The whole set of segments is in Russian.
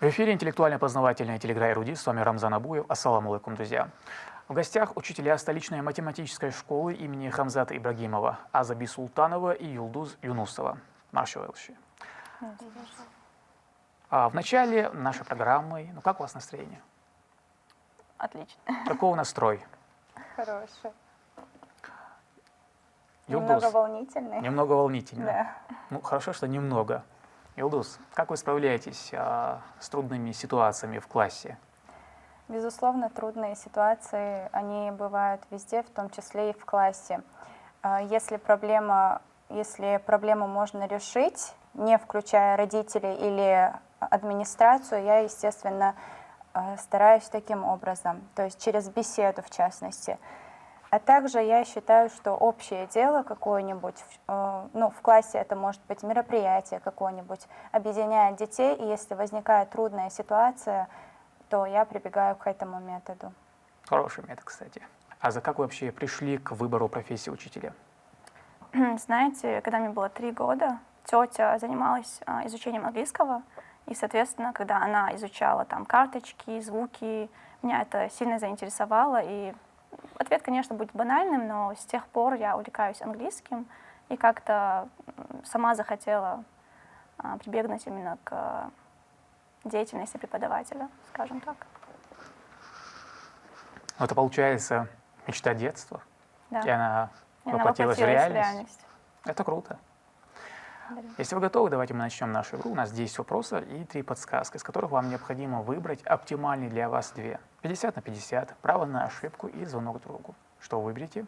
В эфире интеллектуально-познавательная телеигра «Эрудит». С вами Рамзан Абуев. Ассаламу алейкум, друзья. В гостях учителя столичной математической школы имени Хамзата Ибрагимова Азаби Султанова и Юлдуз Юнусова. Маршалши. В начале нашей программы, как у вас настроение? Отлично. Какой у настрой? Хороший. Юлдуз. Немного волнительный. Немного волнительно. Да. Хорошо, что немного. Юлдуз, как вы справляетесь с трудными ситуациями в классе? Безусловно, трудные ситуации, они бывают везде, в том числе и в классе. Если проблему можно решить, не включая родителей или администрацию, я, естественно, стараюсь таким образом, то есть через беседу в частности. А также я считаю, что общее дело какое-нибудь, в классе это может быть мероприятие какое-нибудь, объединяет детей, и если возникает трудная ситуация, то я прибегаю к этому методу. Хороший метод, кстати. А за как вы вообще пришли к выбору профессии учителя? Знаете, когда мне было 3 года, тетя занималась изучением английского, и, соответственно, когда она изучала там карточки, звуки, меня это сильно заинтересовало, и ответ, конечно, будет банальным, но с тех пор я увлекаюсь английским и как-то сама захотела прибегнуть именно к деятельности преподавателя, скажем так. Это, получается, мечта детства, Да. и она И воплотилась в реальность. реальность. Это круто. Благодарю. Если вы готовы, давайте мы начнем нашу игру. У нас 10 вопросов и 3 подсказки, из которых вам необходимо выбрать оптимальный для вас 2. 50 на 50, право на ошибку и звонок другу. Что вы выберете?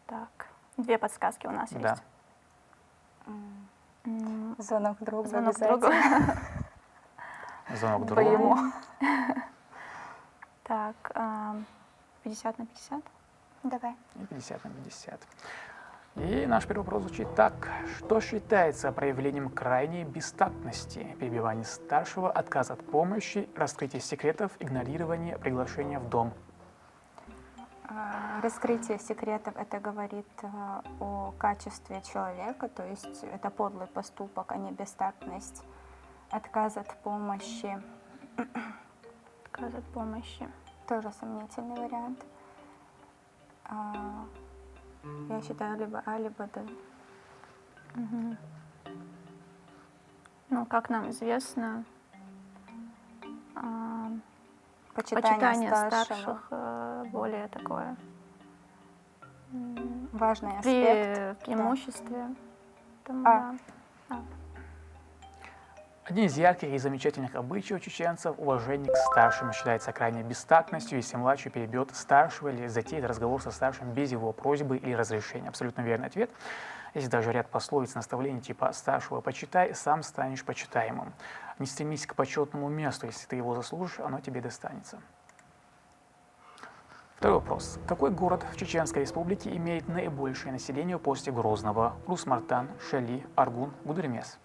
Так, 2 подсказки у нас Да. есть. Звонок другу Звонок обязательно. другу. Звонок По другу. ему. Так, 50 на 50. Давай. И 50 на 50. И наш первый вопрос звучит так. Что считается проявлением крайней бестактности? Перебивание старшего, отказ от помощи, раскрытие секретов, игнорирование приглашения в дом. Раскрытие секретов — это говорит о качестве человека, то есть это подлый поступок, а не бестактность. Отказ от помощи Отказ от помощи. тоже сомнительный вариант. Я считаю либо А, либо Д. Ну, как нам известно, Почитание почитание старшего. старших более такое Важный аспект. при преимуществе. Поэтому, А. да. Один из ярких и замечательных обычаев чеченцев – уважение к старшим считается крайней бестактностью, если младший перебьет старшего или затеет разговор со старшим без его просьбы или разрешения. Абсолютно верный ответ. Есть даже ряд пословиц, наставлений типа «старшего почитай, сам станешь почитаемым». Не стремись к почетному месту, если ты его заслужишь, оно тебе достанется. Второй вопрос. Какой город в Чеченской Республике имеет наибольшее население после Грозного? Урус-Мартан, Шали, Аргун, Гудермес.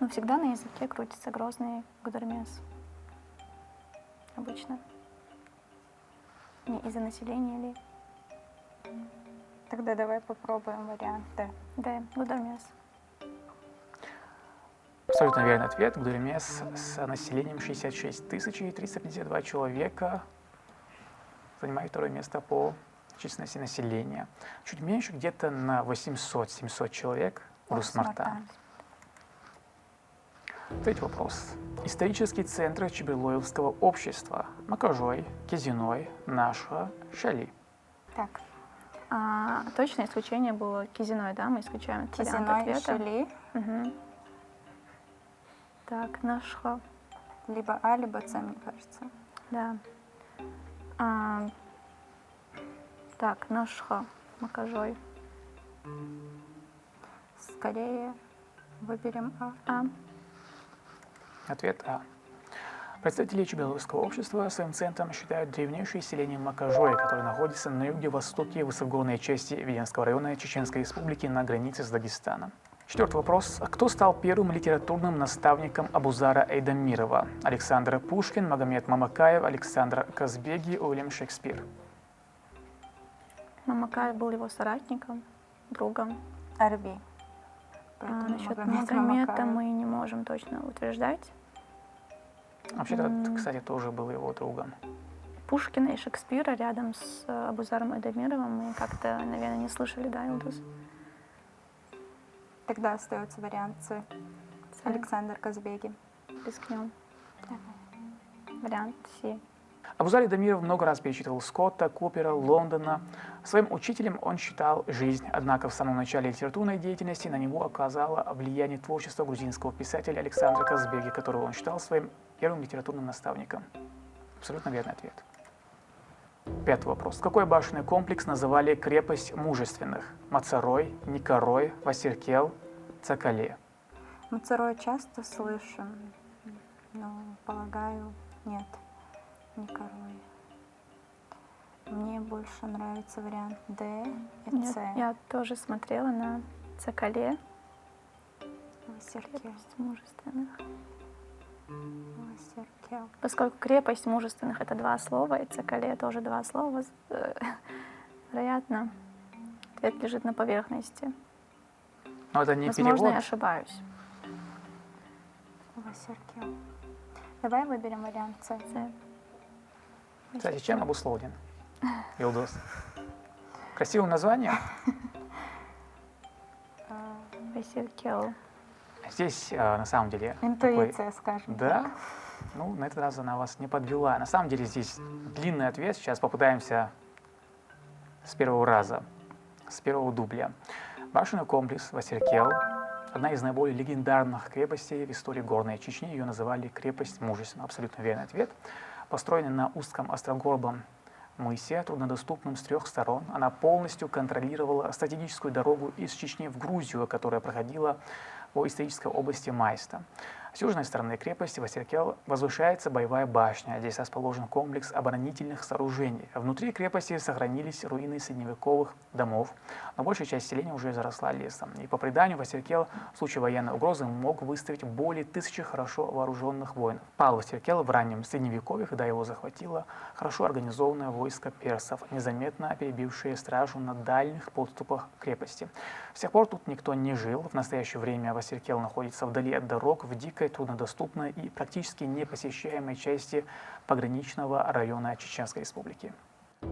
Но всегда на языке крутится Грозный, Гудермес. Обычно. Не из-за населения ли? Тогда давай попробуем вариант Д. Да, Гудермес. Абсолютно верный ответ. Гудермес с населением 66 352 человека занимает второе место по численности населения. Чуть меньше, где-то на 800-700 человек Урус-Мартан. Третий вопрос. Исторические центры Чебелоевского общества. Макажой, Кизиной, Нашха, Шали. Так, Точное исключение было Кизиной, да? Мы исключаем этот вариант Кизиной, ответа. Шали, Мгм. Так, Нашха. либо А, либо С, мне кажется. Да. Так, Нашха, Макажой. Скорее выберем А. А. Ответ А. Представители Чебелоевского общества своим центром считают древнейшее селение Макажой, которое находится на юге-востоке высокогорной части Веденского района Чеченской Республики на границе с Дагестаном. Четвертый вопрос. Кто стал первым литературным наставником Абузара Эйдамирова? Александр Пушкин, Магомед Мамакаев, Александр Казбеги, Уильям Шекспир. Мамакаев был его соратником, другом. Арби. поэтому Насчет Магомед Магомета Мамакаев. мы не можем точно утверждать. Вообще-то, кстати, тоже был его другом. Пушкина и Шекспира рядом с Абузаром Айдамировым мы как-то, наверное, не слышали, да, Илдус? Тогда остается вариант С. Александр Казбеги. Рискнем. Вариант С. Абузар Айдамиров много раз перечитывал Скотта, Купера, Лондона. Своим учителем он считал жизнь, однако в самом начале литературной деятельности на него оказало влияние творчества грузинского писателя Александра Казбеги, которого он считал своим первым литературным наставником. Абсолютно верный ответ. Пятый вопрос. Какой башенный комплекс называли крепость мужественных? Мацарой, Никорой, Васиркел, Цакале. Мацарой часто слышим, но, полагаю, нет, Никорой. Мне больше нравится вариант Д и Нет, С. я тоже смотрела на Цакале. Васиркел. Крепость мужественных. Васиркел. Поскольку крепость мужественных — это два слова, и Цакале тоже два слова, вероятно, ответ лежит на поверхности. Но это не Возможно, перевод. я ошибаюсь. Васиркел. Давай выберем вариант С. С. Кстати, чем обусловлен? Илдус. Красивым названием? Васиркел. Здесь на самом деле такой- Интуиция, скажем. Да. Ну, на этот раз она вас не подвела. На самом деле здесь длинный ответ. Сейчас попытаемся с первого раза, с первого дубля. Башенный комплекс Васиркел — одна из наиболее легендарных крепостей в истории горной Чечни. Ее называли крепость мужественная. Абсолютно верный ответ. Построена на узком острогорбом мысе, труднодоступном с трех сторон. Она полностью контролировала стратегическую дорогу из Чечни в Грузию, которая проходила по исторической области Майста. С южной стороны крепости Васиркел возвышается боевая башня. Здесь расположен комплекс оборонительных сооружений. Внутри крепости сохранились руины средневековых домов, но большая часть селения уже заросла лесом. И по преданию, Васиркел в случае военной угрозы мог выставить более 1000 хорошо вооруженных воинов. Пал Васиркел в раннем средневековье, когда его захватило хорошо организованное войско персов, незаметно перебившее стражу на дальних подступах к крепости. С тех пор тут никто не жил. В настоящее время Васиркел находится вдали от дорог, в дикой, труднодоступной и практически непосещаемой части пограничного района Чеченской Республики.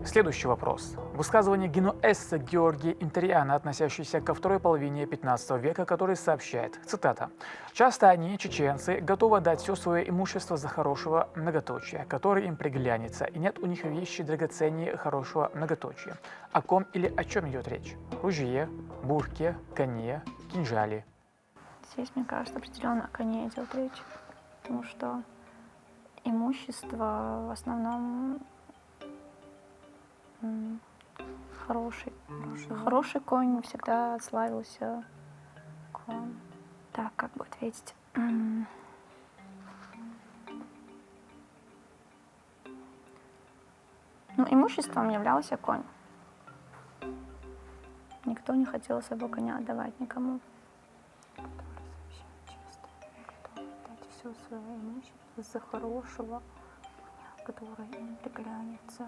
Следующий вопрос. Высказывание генуэзца Георгия Интериана, относящееся ко второй половине 15 века, который сообщает, цитата, «Часто они, чеченцы, готовы дать все свое имущество за хорошего многоточия, который им приглянется, и нет у них вещи драгоценнее хорошего многоточия. О ком или о чем идет речь? Ружье, бурке, коне, кинжале». Здесь, мне кажется, определенно о коне идет речь, потому что имущество в основном хороший конь всегда славился. Конь. Так, как бы ответить? Ну, имуществом являлся конь. Никто не хотел своего коня отдавать никому. Который совсем часто готов дать все свое имущество за хорошего, который им приглянется.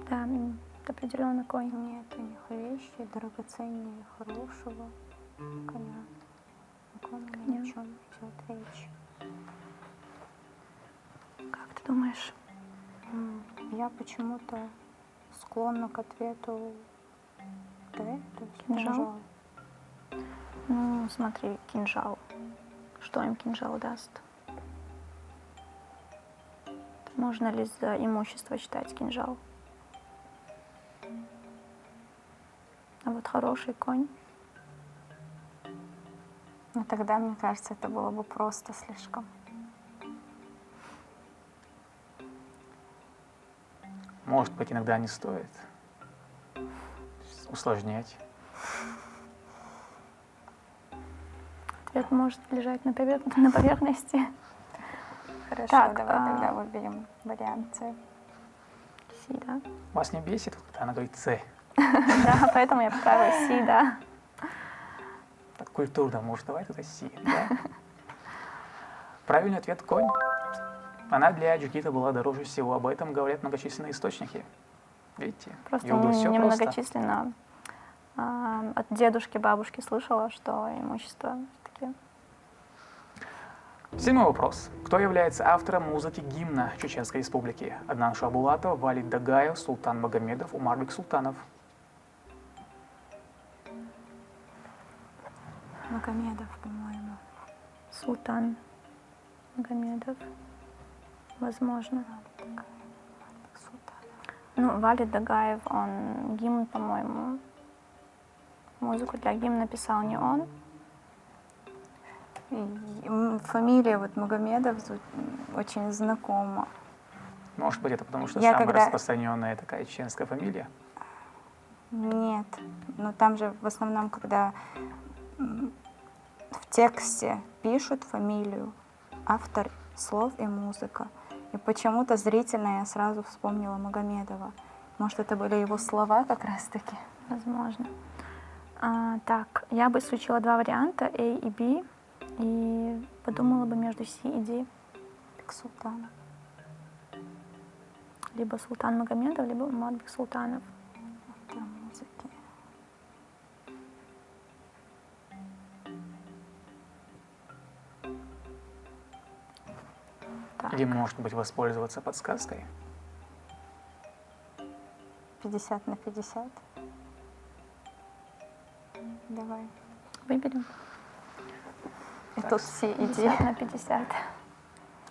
Да, это определенно конь. Нет у них вещи драгоценнее хорошего коня. О ком и Коня. о чем идет речь? Как ты думаешь? Я почему-то склонна к ответу Д, то есть Кинжал? Ну, смотри, кинжал. Что им кинжал даст? Можно ли за имущество считать кинжал? А вот хороший конь. Ну тогда, мне кажется, это было бы просто слишком. Может быть, иногда не стоит усложнять. Ответ может лежать на поверхности. Хорошо, Так, давай тогда выберем вариант С. Си, да? Вас не бесит, когда она говорит «С»? Да, поэтому я поправила Си, да. Так культурно, может, давай туда «Си», да? Правильный ответ — конь. Она для Джигита была дороже всего. Об этом говорят многочисленные источники. Видите? Просто Юлду, всё просто. немногочисленно От дедушки, бабушки слышала, что имущество таки. 7-й вопрос. Кто является автором музыки гимна Чеченской Республики? Аднан Шахбулатов, Валид Дагаев, Султан Магомедов, Умарбек Султанов. Магомедов, по-моему. Султан Магомедов. Возможно. Ну, Валид Дагаев, он гимн, по-моему, музыку для гимна писал не он. Фамилия вот Магомедов очень знакома. Может быть, это потому что Я самая когда- распространенная такая чеченская фамилия? Нет, но там же в основном, когда в тексте пишут фамилию, автор слов и музыка. И почему-то зрительно я сразу вспомнила Магомедова. Может, это были его слова как раз-таки? Возможно. Так, я бы исключила два варианта, A и B, и подумала бы между C и D. Бексултанов. Либо Султан Магомедов, либо Умарбек Султанов. Для музыки. Так, Или, может быть, воспользоваться подсказкой? 50/50. Давай. выберем. И тут все 50 на 50.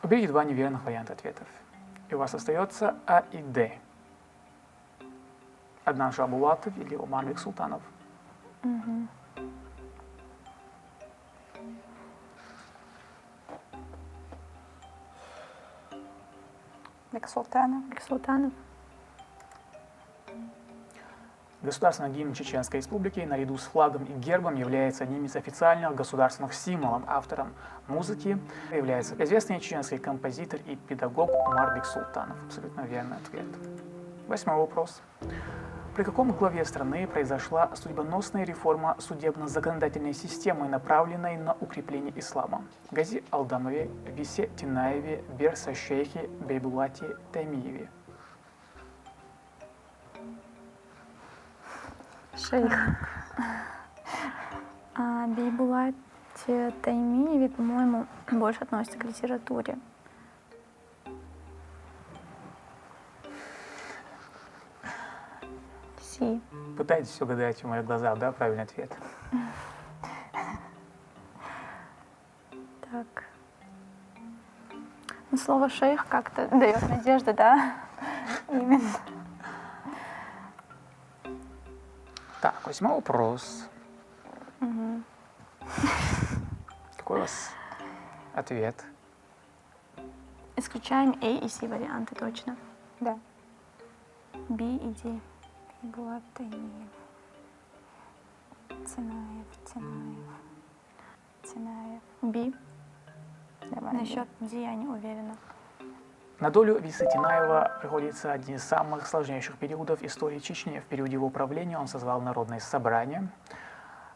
Уберите два неверных варианта ответов. И у вас остается А и Д. Аднан Шахбулатов или Умарбек Султанов. Мгм. Бексултанов. Султанов. Государственный гимн Чеченской Республики наряду с флагом и гербом является одним из официальных государственных символов. Автором музыки является известный чеченский композитор и педагог Умарбек Султанов. Абсолютно верный ответ. 8-й вопрос. При каком главе страны произошла судьбоносная реформа судебно-законодательной системы, направленной на укрепление ислама? Гази Алдамове, Висе Тинаеве, Берса Шейхе, Бейбулате Таймиеве. Шейх. Бейбулат Таймиеве, по-моему, больше относится к литературе. Си. Пытаетесь угадать в моих глазах, да, правильный ответ? Так. Ну, слово шейх как-то дает надежду, да? Именно. Так, 8-й вопрос. Мгм. Какой у вас ответ? Исключаем A и C варианты точно. Да. B и D. Булат Таймиев. Тинаев. B. Давай. Насчет D я не уверена. На долю Висы Тинаева приходится один из самых сложнейших периодов истории Чечни. В период его правления он созвал народное собрание.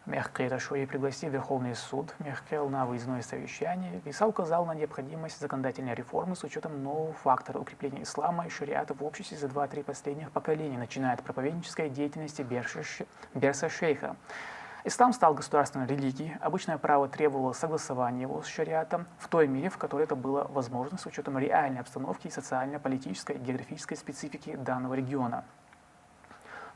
Мехкеташуи пригласил Верховный суд, Мехкел на выездное совещание. Виса указал на необходимость законодательной реформы с учетом нового фактора укрепления ислама и шариата в обществе за 2-3 последних поколения, начиная от проповеднической деятельности Берса Шейха. Ислам стал государственной религией. Обычное право требовало согласования его с шариатом в той мере, в которой это было возможно с учетом реальной обстановки и социально-политической и географической специфики данного региона.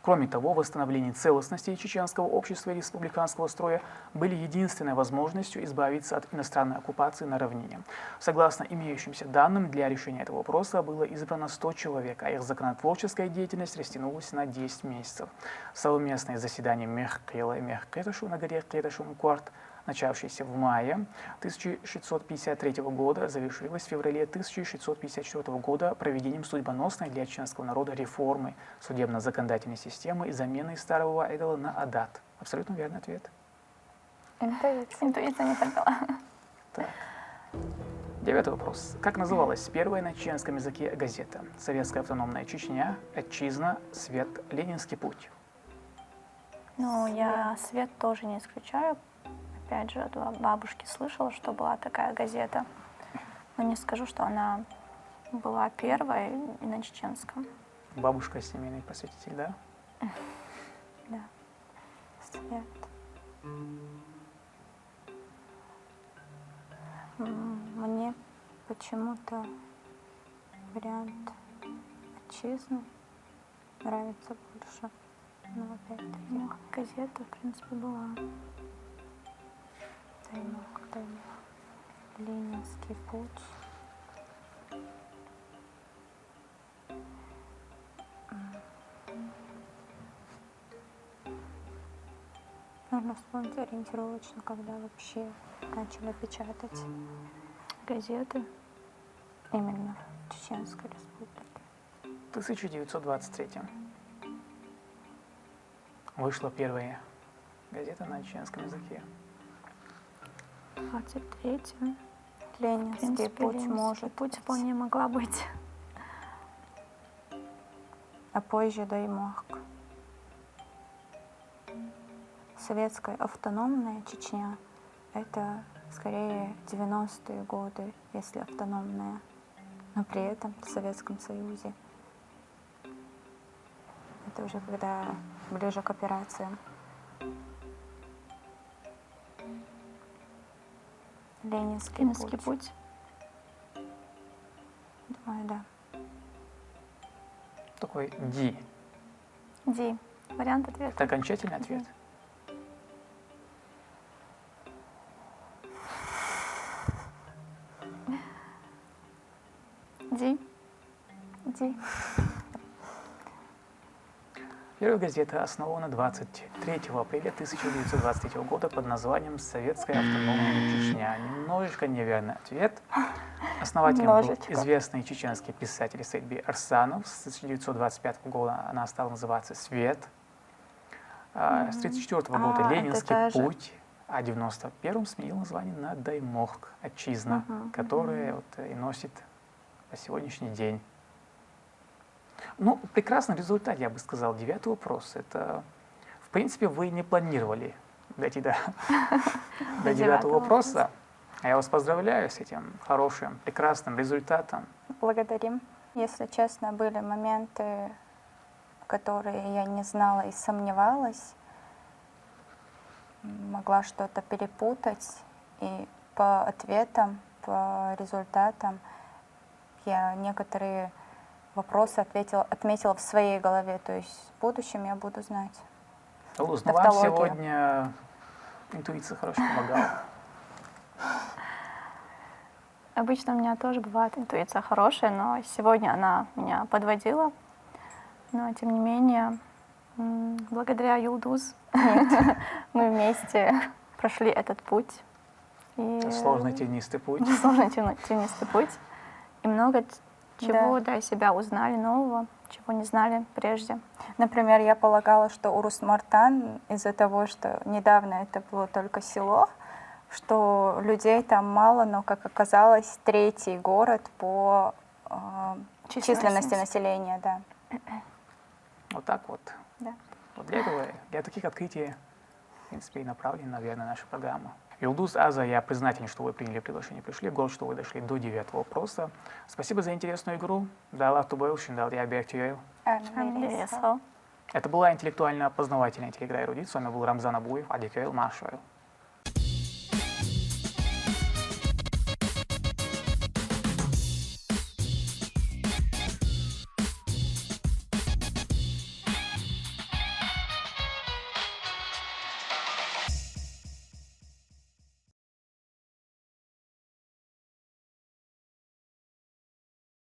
Кроме того, восстановление целостности чеченского общества и республиканского строя были единственной возможностью избавиться от иностранной оккупации на равнине. Согласно имеющимся данным, для решения этого вопроса было избрано 100 человек, а их законотворческая деятельность растянулась на 10 месяцев. Совместные заседания Мехкела и Мехкеташу на горе Кеташу-Мукуарт, начавшееся в мае 1653 года, завершилось в феврале 1654 года проведением судьбоносной для чеченского народа реформы судебно-законодательной системы и заменой старого идола на адат. Абсолютно верный ответ. Интуиция. Интуиция не подвела. Так. 9-й вопрос. Как называлась первая на чеченском языке газета? Советская автономная Чечня, Отчизна, Свет, Ленинский путь. Ну, я свет тоже не исключаю. Опять же, от бабушки слышала, что была такая газета. Но не скажу, что она была первой и на чеченском. Бабушка семейный просветитель, да? Да. Цвет. Мне почему-то вариант отчизны нравится больше. Но опять-таки Ну, газета, в принципе, была. Даймок. Ленинский путь. Нужно вспомнить ориентировочно, когда вообще начали печатать Газеты. именно в Чеченской Республике. В 1923 вышла первая газета на чеченском языке. 23-м. В Ленинский принципе, путь Ленинский может путь быть, вполне могла быть. а позже Даймок. Советская автономная Чечня — это скорее 90-е годы, если автономная, но при этом в Советском Союзе. Это уже когда ближе к операциям. Ленинский Ленинский путь. путь. Думаю, да. Такой Ди. Ди. Вариант ответа. Это окончательный ответ? Ди. Ди. Первая газета основана 23 апреля 1923 года под названием «Советская автономная Чечня». Немножечко неверный ответ. Основателем был Немножечко. известный чеченский писатель Сейдби Арсанов. С 1925 года она стала называться «Свет». С 1934 года это та «Ленинский же. путь», а в 1991 сменил название на «Даймок», «Отчизна», которая вот и носит по сегодняшний день. Ну, прекрасный результат, я бы сказал. 9-й вопрос. Это, в принципе, вы не планировали дойти до 9-го вопроса. А я вас поздравляю с этим хорошим, прекрасным результатом. Благодарим. Если честно, были моменты, которые я не знала и сомневалась, могла что-то перепутать, и по ответам, по результатам я некоторые вопросы отметила в своей голове, то есть в будущем я буду знать. Луз, ну вам Тавтология. сегодня интуиция хорошо помогала. Обычно у меня тоже бывает интуиция хорошая, но сегодня она меня подводила. Но, тем не менее, благодаря Юлдуз мы вместе прошли этот путь. И Сложный тенистый путь. сложный тенистый путь. И много чего для себя узнали нового, чего не знали прежде. Например, я полагала, что Урус-Мартан из-за того, что недавно это было только село, что людей там мало, но, как оказалось, 3-й город по численности населения, да. Вот так вот. Да. Вот для этого, для таких открытий, в принципе, и направлена, наверное, наша программа. Юлдуз, Аза, я признателен, что вы приняли приглашение, пришли. Горд, что вы дошли до 9-го вопроса. Спасибо за интересную игру. Да, Это была интеллектуально-познавательная телеигра «Эрудит». С вами был Рамзан Абуев, Адикайл Машвайл.